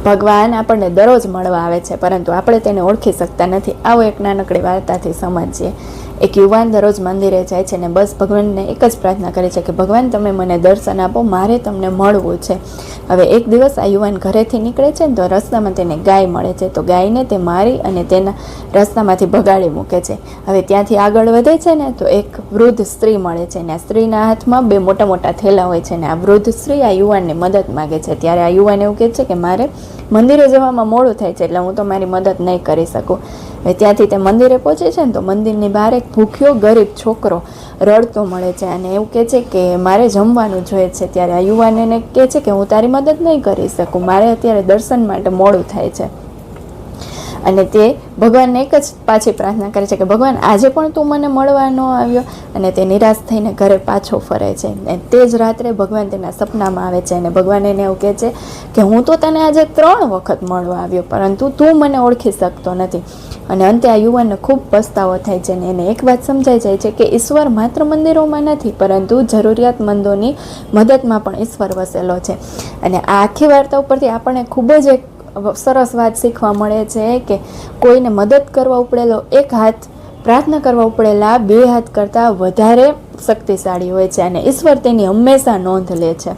ભગવાન આપણને દરરોજ મળવા આવે છે, પરંતુ આપણે તેને ઓળખી શકતા નથી. આવો એક નાનકડી વાર્તાથી સમજીએ. એક યુવાન દરરોજ મંદિરે જાય છે ને બસ ભગવાનને એક જ પ્રાર્થના કરે છે કે ભગવાન તમે મને દર્શન આપો, મારે તમને મળવું છે. હવે એક દિવસ આ યુવાન ઘરેથી નીકળે છે ને તો રસ્તામાં તેને ગાય મળે છે. તો ગાયને તે મારી અને તેના રસ્તામાંથી ભગાડી મૂકે છે. હવે ત્યાંથી આગળ વધે છે ને તો એક વૃદ્ધ સ્ત્રી મળે છે ને આ સ્ત્રીના હાથમાં 2 મોટા મોટા થેલા હોય છે ને આ વૃદ્ધ સ્ત્રી આ યુવાનને મદદ માગે છે. ત્યારે આ યુવાન એવું કહે છે કે મારે મંદિરે જવામાં મોડું થાય છે એટલે હું તો મારી મદદ નહીં કરી શકું. હવે ત્યાંથી તે મંદિરે પહોંચે છે ને તો મંદિરની બહાર એક ભૂખ્યો ગરીબ છોકરો રડતો મળે છે અને એવું કહે છે કે મારે જમવાનું જોઈએ છે. ત્યારે આ યુવાન એને કહે છે કે હું તારી મદદ નહીં કરી શકું, મારે અત્યારે દર્શન માટે મોડું થાય છે. અને તે ભગવાનને એક જ પાછી પ્રાર્થના કરે છે કે ભગવાન આજે પણ તું મને મળવા ન આવ્યો. અને તે નિરાશ થઈને ઘરે પાછો ફરે છે. અને તે જ રાત્રે ભગવાન તેના સપનામાં આવે છે અને ભગવાન એને એવું કહે છે કે હું તો તને આજે 3 વખત મળવા આવ્યો, પરંતુ તું મને ઓળખી શકતો નથી. અને અંતે આ યુવાનને ખૂબ પસ્તાવો થાય છે અને એને એક વાત સમજાઈ જાય છે કે ઈશ્વર માત્ર મંદિરોમાં નથી, પરંતુ જરૂરિયાતમંદોની મદદમાં પણ ઈશ્વર વસેલો છે. અને આ આખી વાર્તા ઉપરથી આપણને ખૂબ જ એક સરસ વાત શીખવા મળે છે કે કોઈને મદદ કરવા ઉપડેલો એક હાથ પ્રાર્થના કરવા ઉપડેલા 2 હાથ કરતાં વધારે શક્તિશાળી હોય છે અને ઈશ્વર તેની હંમેશા નોંધ લે છે.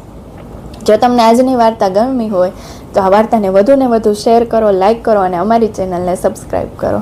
જો તમને આજની વાર્તા ગમી હોય તો આ વાર્તાને વધુને વધુ શેર કરો, લાઈક કરો અને અમારી ચેનલને સબસ્ક્રાઈબ કરો.